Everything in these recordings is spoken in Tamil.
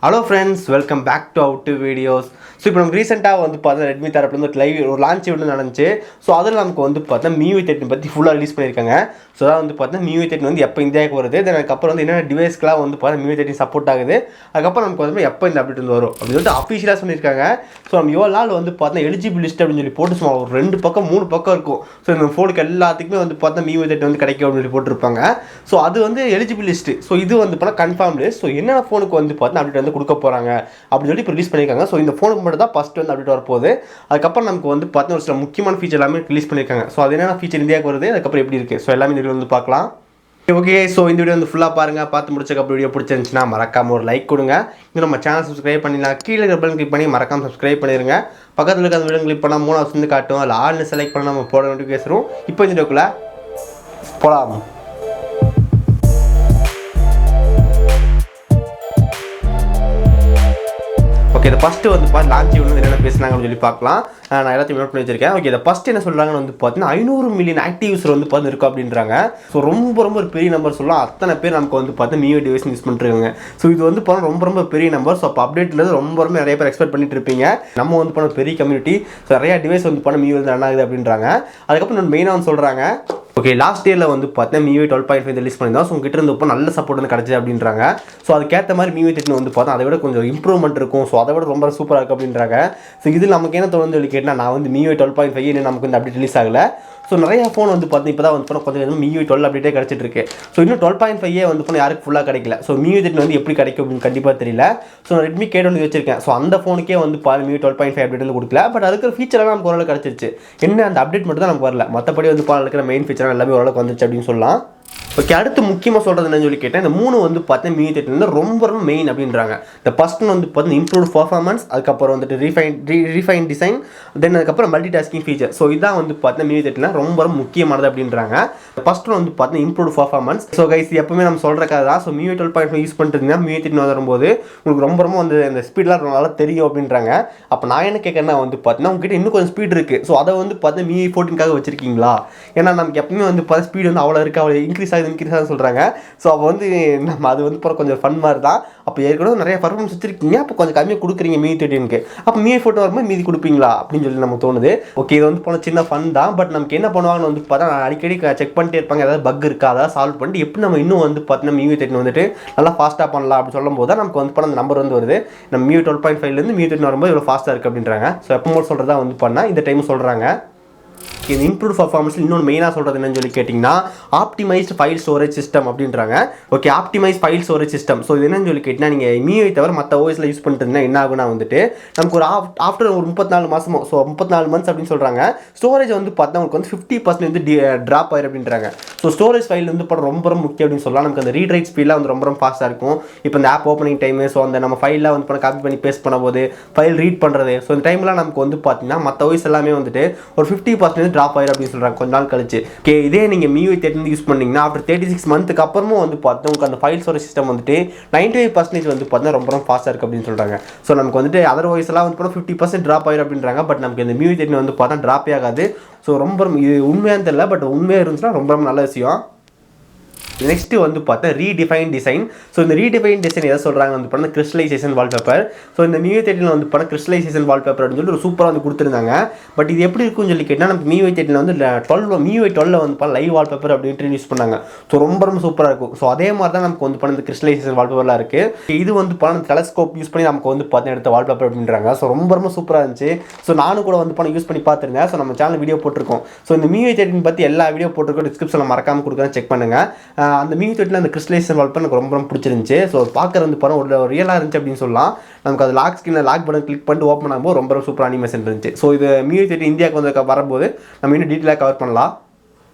Hello friends, welcome back to our two videos. So இப்போ நம்ம ரீசெண்டாக வந்து பார்த்தா ரெட்மி தரப்புல ஒரு லைவ் ஒரு லான்ச் இவெண்ட் நடந்துச்சு. ஸோ அதில் நமக்கு வந்து பார்த்தா Miui-13 பற்றி ஃபுல்லாக ரிலீஸ் பண்ணியிருக்காங்க. ஸோ அதான் வந்து பார்த்தா Miui-13 வந்து எப்போ இந்தியாவுக்கு வருது, தென் அதுக்கப்புறம் வந்து என்னென்ன டிவைஸ்க்கெலாம் வந்து பார்த்தா Miui-13 சப்போர்ட் ஆகுது, அதுக்கப்புறம் நமக்கு வந்து எப்போ இந்த அப்டேட் வந்து வரும் அப்படின்னு சொல்லிட்டு அஃபிஷியலாக சொல்லியிருக்காங்க. ஸோ நம்ம இவ்வளோ நாள் வந்து பார்த்தா எலிஜிபிள் லிஸ்ட் அப்படின்னு சொல்லி போட்டு சும்மா ஒரு 2 பக்கம் 3 பக்கம் இருக்கும். ஸோ இந்த ஃபோனுக்கு எல்லாத்துக்குமே வந்து பார்த்தா Miui-13 வந்து கிடைக்கும் அப்படின்னு சொல்லி போட்டிருப்பாங்க. ஸோ அது வந்து எலிஜிபிள் லிஸ்ட்டு. ஸோ இது வந்து பார்த்தா கன்ஃபார்ம் லிஸ்ட். ஸோ என்னென்ன ஃபோனுக்கு வந்து பார்த்தா அப்டேட் வந்து கொடுக்க போகிறாங்க அப்படின்னு சொல்லி இப்போ ரிலீஸ் பண்ணியிருக்காங்க. ஸோ இந்த ஃபோனுக்கு மட்டும் தான் ஃபஸ்ட்டு வந்து அப்டேட் வரப்போகுது. அதுக்கப்புறம் நமக்கு வந்து பார்த்தா ஒரு சில முக்கியமான ஃபீச்சர் எல்லாமே ரிலீஸ் பண்ணியிருக்காங்க. ஸோ அது என்னென்ன ஃபீச்சர் இந்தியாவுக்கு வருது, அதுக்கப்புறம் எப்படி இருக்குது, ஸோ எல்லாமே இந்த வீடியோ வந்து பார்க்கலாம். ஓகே, ஸோ இந்த வீடியோ வந்து ஃபுல்லாக பாருங்கள். பார்த்து முடிச்சக்கப்புறம் வீடியோ பிடிச்சிருந்துச்சுன்னா மறக்காமல் ஒரு லைக் கொடுங்க. இன்னும் நம்ம சேனல் சப்ஸ்கிரைப் பண்ணிடலாம். கீழே இருக்கிற பட்டன் கிளிக் பண்ணி மறக்காமல் சப்ஸ்கிரைப் பண்ணிடுங்க. பக்கத்தில் இருக்க அந்த வீடியோ கிளிக் பண்ணால் 3 ஆப்ஷன் காட்டும். அதில் ஆள்னு செலக்ட் பண்ணால் நம்ம போட நோட்டிஃபிகேஷன் வரும். இப்போ இந்த வீடியோக்குள்ளே போகலாம். ஓகே, இதை ஃபஸ்ட்டு வந்து பார்த்து லான்ச் இவெண்ட் என்னென்ன பேசுனாங்க அப்படின்னு சொல்லி பார்க்கலாம். நான் எல்லாத்தையும் நோட் பண்ணி வச்சிருக்கேன். ஓகே, இதை ஃபஸ்ட்டு என்ன சொல்கிறாங்கன்னு வந்து பார்த்தீங்கன்னா 500 மில்லியன் ஆக்டிவ் யூஸர் வந்து பார்த்து இருக்கும் அப்படின்றாங்க. ஸோ ரொம்ப ஒரு பெரிய நம்பர் சொல்லலாம். அத்தனை பேர் நமக்கு வந்து பார்த்து Miui டிவைஸ் யூஸ் பண்ணிருக்காங்க. ஸோ இது வந்து பார்த்தா ரொம்ப பெரிய நம்பர். ஸோ அப்போ அப்டேட்லேருந்து ரொம்ப நிறைய பேர் எக்ஸ்பெக்ட் பண்ணிட்டு இருப்பீங்க. நம்ம வந்து பண்ண பெரிய கம்யூனிட்டி. ஸோ நிறைய டிவைஸ் வந்து பண்ண Miui வந்து ரன் ஆகுது அப்படின்றாங்க. அதுக்கப்புறம் நான் மெயினாக வந்து சொல்கிறாங்க, ஓகே, லாஸ்ட் இயரில் வந்து பார்த்தீங்கன்னா Miui 12.5 ரிலீஸ் பண்ணியிருந்தோம். ஸோ உங்ககிட்ட இருந்து இப்போ நல்ல சப்போர்ட் வந்து கிடச்சி அப்படின்றாங்க. ஸோ அதுக்கேற்ற மாதிரி Miui-13 வந்து பார்த்தா அதை விட கொஞ்சம் இம்ப்ரூவ்மெண்ட் இருக்கும். ஸோ அதை விட ரொம்ப சூப்பராக இருக்குது அப்படின்றாங்க. ஸோ இதில் நமக்கு என்ன தோணுன்னு சொல்லி கேட்டால், நான் வந்து Miui 12.5 இன்னும் நமக்கு வந்து அப்டேட் ரிலீஸ் ஆகலை. ஸோ நிறைய ஃபோன் வந்து பார்த்தீங்கன்னா இப்போ தான் வந்து கொஞ்சம் Miui 12 அப்டேட்டே கிடச்சிட்டு இருக்கு. ஸோ இன்னும் 12.5 வந்து பண்ண யாருக்கு ஃபுல்லாக கிடைக்கல. ஸோ Miui-13 வந்து எப்படி கிடைக்கும் அப்படின்னு கண்டிப்பாக தெரியல. ஸோ நான் ரெட்மி K20 வச்சிருக்கேன். ஸோ அந்த ஃபோனுக்கே வந்து Miui 12.5 அப்டேட் வந்து கொடுக்கல. பட் அதுக்கு ஃபீச்சர்லாம் நமக்கு ஓரளவு கிடச்சிருச்சு. என்ன அந்த அப்டேட் மட்டும் தான் நமக்கு வரல. மற்றபடி வந்து இருக்கிற மெயின் ஃபீச்சர் எல்லாமே ஓரளவுக்கு வந்துச்சு அப்படின்னு சொல்லலாம். ஓகே, அடுத்து முக்கியமாக சொல்கிறது என்னன்னு சொல்லி கேட்டேன், இந்த 3 வந்து பார்த்தீங்கன்னா Miui-13 ரொம்ப மெயின் அப்படின்றாங்க. இந்த ஃபர்ஸ்ட் வந்து பார்த்தீங்கன்னா இம்ப்ரூவ் பர்ஃபார்மன்ஸ், அதுக்கப்புறம் வந்துட்டு ரீஃபைன் டிசைன், தென் அதுக்கப்புறம் மல்டி டாஸ்கிங் ஃபீச்சர். ஸோ இதான் வந்து பார்த்தீங்கன்னா Miui-13 ரொம்ப முக்கியமானது அப்படின்றாங்க. ஃபர்ஸ்ட் வந்து பார்த்தீங்கன்னா இம்ப்ரூவ் பர்ஃபார்மன்ஸ். ஸோ கைஸ், எப்பவுமே நம்ம சொல்கிற கதை தான். ஸோ Miui 12.5 யூஸ் பண்ணிட்டு Miui-13 வரும்போது உங்களுக்கு ரொம்ப வந்து அந்த ஸ்பீட்லாம் நல்லா தெரியும் அப்படின்றாங்க. அப்போ நான் என்ன கேட்குறேன்னா வந்து பார்த்தீங்கன்னா உங்ககிட்ட இன்னும் கொஞ்சம் ஸ்பீட் இருக்குது. ஸோ அதை வந்து பார்த்தீங்கன்னா Miui-14க்காக வச்சிருக்கீங்களா? ஏன்னா நமக்கு எப்பவுமே வந்து பார்த்தா ஸ்பீடு வந்து அவ்வளோ இருக்குது, அவ்வளோ இன்க்ரீஸ் ஆகுதுன்னு சொல்கிறாங்க. ஸோ அப்போ வந்து நம்ம அது வந்து கொஞ்சம் ஃபன் மாதிரி தான். அப்போ ஏற்கனவே நிறைய பர்ஃபார்மன்ஸ் வச்சிருக்கீங்க, அப்போ கொஞ்சம் கம்மியாக கொடுக்குறீங்க Miui-13க்கு. அப்போ Miui-14 வரும்போது மீதி கொடுப்பீங்களா அப்படின்னு சொல்லி நமக்கு தோணுது. ஓகே, இது வந்து போன சின்ன ஃபன் தான். பட் நமக்கு என்ன பண்ணுவாங்கன்னு வந்து பார்த்தா அடிக்கடி செக் பண்ணிட்டே இருப்பாங்க, ஏதாவது பக் இருக்கா, அதாவது சால்வ் பண்ணிட்டு எப்படி நம்ம இன்னும் வந்து பார்த்தீங்கன்னா Miui-13 வந்துட்டு நல்லா ஃபாஸ்ட்டாக பண்ணலாம் அப்படின்னு சொல்லும் போது தான் நமக்கு வந்து அந்த நம்பர் வந்து வருது. நம்ம Miui 12.5லேருந்து Miui-13 வரும்போது இவ்வளோ ஃபாஸ்ட்டாக இருக்குது அப்படின்றாங்க. ஸோ எப்போ சொல்கிறதா வந்து பண்ணால் இந்த டைம் சொல்கிறாங்க. இந்த இம்ப்ரூவ் பர்ஃபார்மன்ஸ் இன்னொன்று மெயினாக சொல்கிறது என்னன்னு சொல்லி கேட்டிங்கன்னா ஆப்டிமைஸ்டு ஃபைல் ஸ்டோரேஜ் சிஸ்டம் அப்படின்றாங்க. Okay, optimise file storage system. So இது என்னன்னு சொல்லி கேட்டிங்கன்னா நீங்கள் Miui தவிர மற்ற ஓஎஸில் யூஸ் பண்ணிட்டு இருந்தால் என்ன ஆகுனா வந்துட்டு நமக்கு ஒரு ஆஃப்டர் ஒரு 34 மாதமோ, ஸோ 34 மந்த்ஸ் அப்படின்னு சொல்கிறாங்க, ஸ்டோரேஜ் வந்து பார்த்தா உங்களுக்கு வந்து 50% வந்து ட்ராப் ஆயிரும் அப்படின்றாங்க. ஸோ ஸ்டோரேஜ் ஃபைல் வந்து ரொம்ப முக்கியம் அப்படின்னு சொல்லலாம். நமக்கு அந்த ரீட் ரைட் ஸ்பீட்லாம் வந்து ரொம்ப ஃபாஸ்ட்டாக இருக்கும். இப்போ இந்த ஆப் ஓப்பனிங் டைமு, ஸோ அந்த நம்ம ஃபைல்லாம் வந்து காப்பி பண்ணி பேஸ்ட் பண்ணும்போது ஃபைல் ரீட் பண்ணுறது, ஸோ இந்த டைம்லாம் நமக்கு வந்து பார்த்தீங்கன்னா மற்ற ஓஎஸ் எல்லாமே வந்துட்டு ஒரு 50% ட்ராப் ஆயிரும் அப்படின்னு சொல்கிறாங்க கொஞ்ச நாள் கழிச்சு. ஓகே, இதே நீங்கள் Miui-13 யூஸ் பண்ணிங்கன்னா ஆஃப்டர் 36 மந்த்துக்கு அப்புறமும் வந்து பார்த்தா உங்களுக்கு அந்த ஃபைல் ஸ்டோரேஜ் சிஸ்டம் வந்துட்டு 95% வந்து பார்த்தீங்கன்னா ரொம்ப ஃபாஸ்ட்டாக இருக்குது அப்படின்னு சொல்கிறாங்க. ஸோ நமக்கு வந்துட்டு அதர் வாய்ஸ் எல்லாம் வந்து 50% ட்ராப் ஆயிரும் அப்படின்றாங்க. பட் நமக்கு இந்த Miui-13 வந்து பார்த்தா ட்ராப்பே ஆகாது. ஸோ ரொம்ப இது உண்மையாக தெரியல, பட் உண்மையாக இருந்துச்சுன்னா ரொம்ப நல்ல விஷயம். நெக்ஸ்ட்டு வந்து பார்த்தா ரீடிஃபைன் டிசைன். ஸோ இந்த ரீடிஃபைன் டிசைன் எதை சொல்கிறாங்க வந்து பார்த்தா கிறிஸ்டலைசேஷன் வால்பேப்பர். ஸோ இந்த Miui-13 வந்து பார்த்தா கிறிஸ்டலைசேஷன் வால்பேப்பர் அப்படின்னு சொல்லி ஒரு சூப்பராக வந்து கொடுத்துருந்தாங்க. பட் இது எப்படி இருக்குன்னு சொல்லி கேட்டால் நமக்கு Miui-13 வந்து Miui 12 வந்து பார்த்தா லைவ் வால்பேப்பர் அப்படின்ட்டு யூஸ் பண்ணாங்க. ஸோ ரொம்ப சூப்பராக இருக்கும். ஸோ அதே மாதிரி தான் நமக்கு வந்து பண்ண இந்த கிறிஸ்டலைசேஷன் வால்பேப்பர்லாம் இருக்குது. இது வந்து பண்ண டெலஸ்கோப் யூஸ் பண்ணி நமக்கு வந்து பார்த்தா எடுத்த வால்பேப்பர் அப்படின்றாங்க. ஸோ ரொம்ப சூப்பராக இருந்துச்சு. ஸோ நானும் கூட வந்து யூஸ் பண்ணி பார்த்துருந்தேன். ஸோ நம்ம சேனல் வீடியோ போட்டிருக்கோம். ஸோ இந்த Miui-13 பற்றி எல்லா வீடியோ போட்டிருக்கோம், டிஸ்கிரிப்ஷனில் மறக்காமல் கொடுக்குறேன், செக் பண்ணுங்கள். அந்த Miui-13 அந்த கிறிஸ்டலைசேஷன் வால்பேப்பர் எனக்கு ரொம்ப பிடிச்சிருந்துச்சு. ஸோ பார்க்குறது வந்து படம் ஒரு ரியலாக இருந்துச்சு அப்படின்னு சொல்லலாம். நமக்கு அது லாக் ஸ்க்ரீனில் லாக் பட்டன் கிளிக் பண்ணிட்டு ஓப்பன் ஆகும்போது ரொம்ப சூப்பர் அனிமேஷன் இருந்துச்சு. ஸோ இது Miui-13 இந்தியாவுக்கு வந்து வரும்போது நம்ம இன்னும் டீட்டெயிலாக கவர் பண்ணலாம்.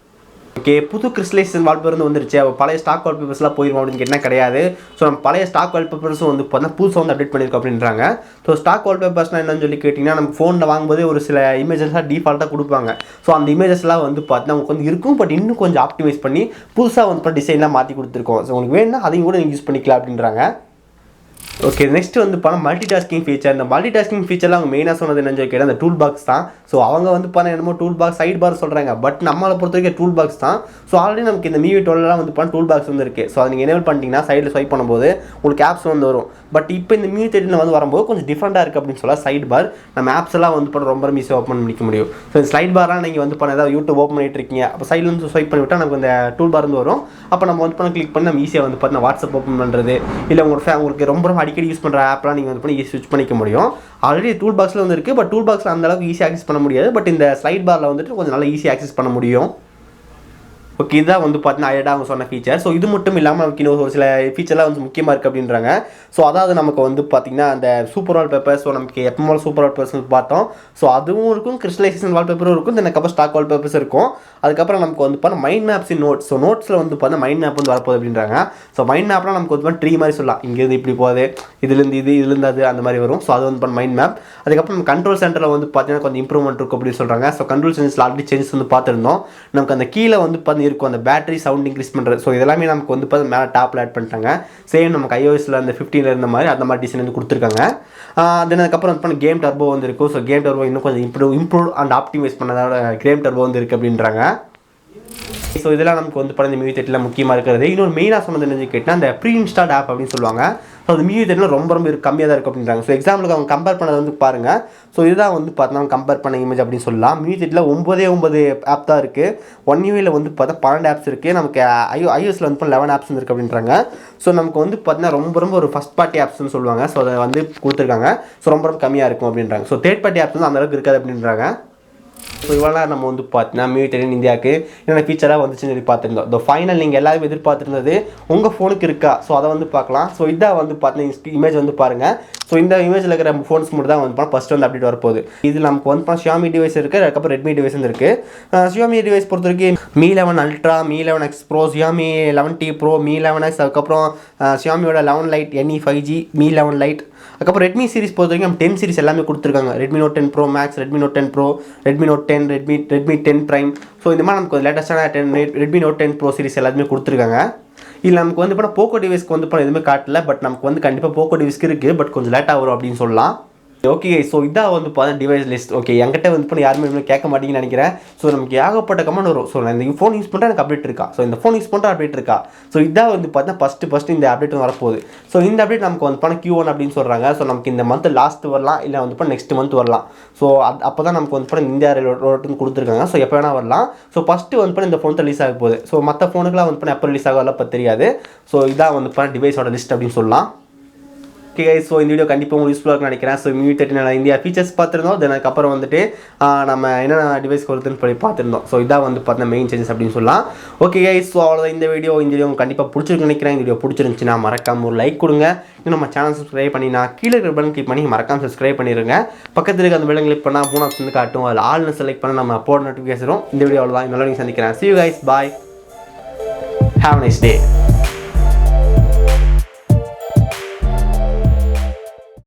ஓகே, புது கிறிஸ்டலைசேஷன் வால்பேப்பர் வந்துருச்சு. அப்போ பழைய ஸ்டாக் வால்பேப்பர்ஸ்லாம் போயிடும் அப்படின்னு கேட்டால் கிடையாது. ஸோ நம்ம பழைய ஸ்டாக் வால்பேப்பர்ஸும் வந்து பார்த்தா புதுசாக வந்து அப்டேட் பண்ணியிருக்கோம் அப்படின்றாங்க. ஸோ ஸ்டாக் வால்பேப்பர்ஸ்னால் என்னன்னு சொல்லி கேட்டிங்கன்னா நம்ம ஃபோனில் வாங்கும்போது ஒரு சில இமேஜஸ்லாம் டிஃபால்ட்டாக கொடுப்பாங்க. ஸோ அந்த இமேஜஸ்லாம் வந்து பார்த்தா உங்களுக்கு வந்து இருக்கும், பட் இன்னும் கொஞ்சம் ஆப்டிமைஸ் பண்ணி புதுசாக வந்து டிசைன்லாம் மாற்றி கொடுத்துருக்கோம். ஸோ உங்களுக்கு வேணும்னா அதையும் கூட நீங்கள் யூஸ் பண்ணிக்கலாம் அப்படின்றாங்க. ஓகே, நெக்ஸ்ட் வந்து பார்த்தா மல்டி டாஸ்கிங் ஃபீச்சர். இந்த மல்டி டாஸ்கிங் ஃபீச்சர்லாம் அவங்க மெயினாக சொன்னது என்னன்னு கேட்டால் அந்த டூல் பாக்ஸ் தான். ஸோ அவங்க வந்து பார்த்தா என்னமோ டூல் பாக்ஸ் சைட் பார் சொல்கிறாங்க, பட் நம்மளை பொறுத்த வரைக்கும் டூல் பாக்ஸ் தான். ஸோ ஆல்ரெடி நமக்கு இந்த MIUI-12 வந்து பார்த்தா டூல் பாக்ஸ் வந்து இருக்குது. ஸோ அதை நீங்கள் எனேபிள் பண்ணிட்டீங்கன்னா சைடில் ஸ்வைப் பண்ணும்போது உங்களுக்கு ஆப்ஸ் வந்து வரும். பட் இப்போ இந்த MIUI-13 வந்து வரும்போது கொஞ்சம் டிஃப்ரெண்ட்டாக இருக்குது அப்படின்னு சொல்லலாம். சைட் பார் நம்ம ஆப்ஸ் எல்லாம் வந்து பண்ண ரொம்ப ஈஸியாக ஓப்பன் பண்ணிக்க முடியும். ஸோ இந்த ஸ்லைட் பார்லாம் நீங்கள் வந்து பண்ண ஏதாவது யூடியூப் ஓப்பன் பண்ணிட்டு இருக்கீங்க, அப்போ சைடில் வந்து ஸ்வைப் பண்ணிவிட்டால் நமக்கு இந்த டூல் பார் வந்து வரும். அப்போ நம்ம வந்து பண்ண கிளிக் பண்ணி நம்ம ஈஸியாக வந்து பார்த்தா வாட்ஸ்அப் ஓப்பன் பண்ணுறது, இல்லை உங்களுக்கு ரொம்ப அடிக்கடி யூஸ் பண்ணுற ஆப்லாம் நீங்கள் வந்து பண்ணி ஸ்விட்ச் பண்ணிக்க முடியும். ஆல்ரெடி டூல் பாக்ஸில் வந்து இருக்குது, பட் டூல் பாக்ஸில் அந்த அளவுக்கு ஈஸியாக ஆக்சஸ் பண்ண முடியாது. பட் இந்த ஸ்லைட் பாரில் வந்துட்டு கொஞ்சம் நல்லா ஈஸியாக ஆக்சஸ் பண்ண முடியும். ஓகே, இதான் வந்து பார்த்தீங்கன்னா ஐடா அவங்க சொன்ன ஃபீச்சர். ஸோ இது மட்டும் இல்லாமல் நமக்கு இன்னும் ஒரு சில ஃபீச்சர்லாம் வந்து முக்கியமாக இருக்குது அப்படின்றாங்க. ஸோ அதாவது நமக்கு வந்து பார்த்திங்கன்னா அந்த சூப்பர் வால்பேப்பர், ஸோ நமக்கு எப்போ சூப்பர் வால்பேப்பர்ஸ் பார்த்தோம். ஸோ அதுவும் இருக்கும், கிறிஸ்டலைசேஷன் வால்பேப்பரும் இருக்கும், அதுக்கப்புறம் ஸ்டாக் வால்பேப்பர்ஸ் இருக்கும். அதுக்கப்புறம் நமக்கு வந்து பார்த்தா மைண்ட் மேப்ஸ் இன் நோட்ஸ். ஸோ நோட்ஸில் வந்து பார்த்தா மைண்ட் மேப் வந்து வரப்போகுது அப்படின்றாங்க. ஸோ மைண்ட் மேப்லாம் நமக்கு வந்து ட்ரீ மாதிரி சொல்லலாம், இங்கேருந்து இப்படி போகுது, இதுலேருந்து அது அந்த மாதிரி வரும். ஸோ அது வந்து பண்ண மைண்ட் மேப். அதுக்கப்புறம் நம்ம கண்ட்ரோல் சென்டரில் வந்து பார்த்தீங்கன்னா கொஞ்சம் இம்ப்ரூவ்மெண்ட் இருக்கும் அப்படின்னு சொல்கிறாங்க. ஸோ கண்ட்ரோல் சென்டர்ஸில் ஆல்ரெடி சேஞ்சஸ் வந்து பார்த்துருந்தோம். நமக்கு அந்த கீழே வந்து பார்த்து இருக்கும் அந்த பேட்டரி சவுண்ட் இன்க்ரீஸ் பண்ணுறது. ஸோ இதெல்லாமே நமக்கு வந்து பார்த்து மேலே டாப்பில் ஆட் பண்ணிட்டாங்க. சேம் நமக்கு iOSல அந்த 15 இருந்த மாதிரி அந்த மாதிரி டிசைன் வந்து கொடுத்துருக்காங்க. தென் அதுக்கப்புறம் வந்து கேம் டர்போ வந்து இருக்கும். ஸோ கேம் டர்போ இன்னும் கொஞ்சம் இம்ப்ரூவ் அண்ட் ஆப்டிமைஸ் பண்ணதோட கேம் டர்போ வந்து இருக்குது அப்படின்றாங்க. ஸோ இதெல்லாம் நமக்கு வந்து படம் இந்த MIUI-13 முக்கியமாக இருக்கிறது. இன்னொரு மெயினாக சொன்னது என்னன்னு கேட்டால் அந்த ப்ரீ இன்ஸ்டால்ட் ஆப் அப்படின்னு சொல்லுவாங்க. ஸோ அது MIUI-13 ரொம்ப கம்மியாக தான் இருக்கும் அப்படின்றாங்க. ஸோ எக்ஸாம்பிளுக்கு அவங்க கம்பேர் பண்ணதை வந்து பாருங்கள். ஸோ இதுதான் வந்து பார்த்தா கம்பேர் பண்ண இமேஜ் அப்படின்னு சொல்லலாம். MIUI-13 9 ஆப் தான் இருக்குது. ஒன் யூஐயில் வந்து பார்த்தா 12 ஆப்ஸ் இருக்குது. நமக்கு iOSல வந்து 11 ஆப்ஸ் இருக்குது அப்படின்றாங்க. ஸோ நமக்கு வந்து பார்த்தீங்கன்னா ரொம்ப ஒரு ஃபஸ்ட் பார்ட்டி ஆப்ஸ்னு சொல்லுவாங்க. ஸோ அதை வந்து கொடுத்துருக்காங்க. ஸோ ரொம்ப கம்மியாக இருக்கும் அப்படின்றாங்க. ஸோ தேர்ட் பார்ட்டி ஆப்ஸ் வந்து அந்தளவுக்கு இருக்காது அப்படின்றாங்க. ஸோ இவ்வளோ நம்ம வந்து பார்த்தீங்கன்னா MIUI-13 இந்தியாவுக்கு என்னென்ன ஃபீச்சராக வந்துச்சுன்னு சொல்லி பார்த்துருந்தோம். இந்த ஃபைனல் நீங்கள் எல்லாரும் எதிர்பார்த்துருந்தது உங்கள் ஃபோனுக்கு இருக்கா? ஸோ அதை வந்து பார்க்கலாம். ஸோ இதாக வந்து பார்த்தீங்கன்னா இமேஜ் வந்து பாருங்கள். ஸோ இந்த இமேஜில் இருக்கிற ஃபோன்ஸ் மட்டும் தான் வந்து ஃபஸ்ட்டு வந்து அப்டேட் வரப்போகுது. இது நமக்கு வந்து Xiaomi டிவைஸ் இருக்குது, அதுக்கப்புறம் Redmi டிவைஸ் வந்து இருக்குது. Xiaomi டிவைஸ் பொறுத்த வரைக்கும் Mi-11 Ultra, Mi-11X Pro, Xiaomi 11T Pro, Mi-11X, அதுக்கப்புறம் Xiaomiயோட 11 Lite NE 5G, Mi-11 Lite. அதுக்கப்புறம் Redmi சீரிஸ் பொறுத்த வரைக்கும் 10 சீரிஸ் எல்லாமே கொடுத்துருக்காங்க. Redmi Note 10 Pro Max, Redmi Note 10 Pro, Redmi Note 10, Redmi 10 Prime. So இந்த மாதிரி நமக்கு லேட்டஸ்ட்டான Redmi Note 10 Pro சீரிஸ் எல்லாமே கொடுத்துருக்காங்க. இல்லை நமக்கு வந்து இப்போ போக்கோ டிவைஸ்க்கு வந்து எதுவுமே காட்டல, பட் நமக்கு வந்து கண்டிப்பாக போக்கோ டிவைஸ்க்கு இருக்குது, பட் கொஞ்சம் லேட்டாக வரும் அப்படின்னு சொல்லலாம். ஓகே, ஸோ இதான் வந்து பார்த்தா டிவைஸ் லிஸ்ட். ஓகே, என்கிட்ட வந்து யாருமே கேட்க மாட்டீங்கன்னு நினைக்கிறேன். ஸோ நமக்கு ஏகப்பட்ட கமெண்ட் வரும். ஸோ நான் இந்த ஃபோன் யூஸ் பண்ணுறேன், எனக்கு அப்டேட் இருக்கா? ஸோ இந்த ஃபோன் யூஸ் பண்ணுற அப்டேட் இருக்கா? ஸோ இதான் வந்து பார்த்தா ஃபஸ்ட்டு இந்த அப்டேட் வரப்போகுது. ஸோ இந்த அப்டேட் நமக்கு வந்து பண்ண Q1 அப்படின்னு சொல்கிறாங்க. ஸோ நமக்கு இந்த மந்த் லாஸ்ட் வரலாம், இல்லை வந்து நெக்ஸ்ட் மந்த் வரலாம். ஸோ அப்போ தான் நமக்கு வந்து பண்ண இந்தியா ரோட்டுன்னு கொடுத்துருக்காங்க. ஸோ எப்போ வேணால் வரலாம். ஸோ ஃபஸ்ட்டு வந்து இந்த ஃபோன் ரிலீஸ் ஆக போகுது. ஸோ மற்ற ஃபோனுக்குலாம் வந்து எப்போ ரிலீஸ் ஆகலாம் இப்போ தெரியாது. ஸோ இதான் வந்து பண்ண டிவைஸோட லிஸ்ட் அப்படின்னு சொல்லலாம். ஓகே கைஸ், ஸோ இந்த வீடியோ கண்டிப்பாக உங்களுக்கு யூஸ்ஃபுல்லாக இருக்குன்னு நினைக்கிறேன். ஸோ MIUI-13 இந்தியா ஃபீச்சர்ஸ் பார்த்துருந்தோம். தென் அதுக்கப்புறம் வந்துட்டு நம்ம என்னென்ன டிவைஸ் வருதுன்னு சொல்லி பார்த்துருந்தோம். ஸோ இதான் வந்து பார்த்தா மெயின் சேஞ்சஸ் அப்படின்னு சொல்லலாம். ஓகே கைஸ், ஸோ அவ்வளோதான் இந்த வீடியோ உங்களுக்கு கண்டிப்பாக பிடிச்சிருக்குன்னு நினைக்கிறேன். இந்த வீடியோ பிடிச்சிருந்துச்சுன்னா மறக்காம ஒரு லைக் கொடுங்க. இன்னும் நம்ம சேனல் சப்ஸ்கிரைப் பண்ணி கீழே இருக்கிற பட்டன் கிளிக் பண்ணி மறக்காம சப்ஸ்கிரைப் பண்ணிடுங்க. பக்கத்தில் இருக்க அந்த பெல் கிளிக் பண்ணால் 3 ஆப்ஷன் வந்து காட்டும். அதில் ஆல்னு செலக்ட் பண்ண நம்ம போட நோட்டிஃபிகேஷன் வரும். இந்த வீடியோ அவ்வளோதான். நல்ல சந்திக்கிறேன். See you guys, bye. Have a nice day.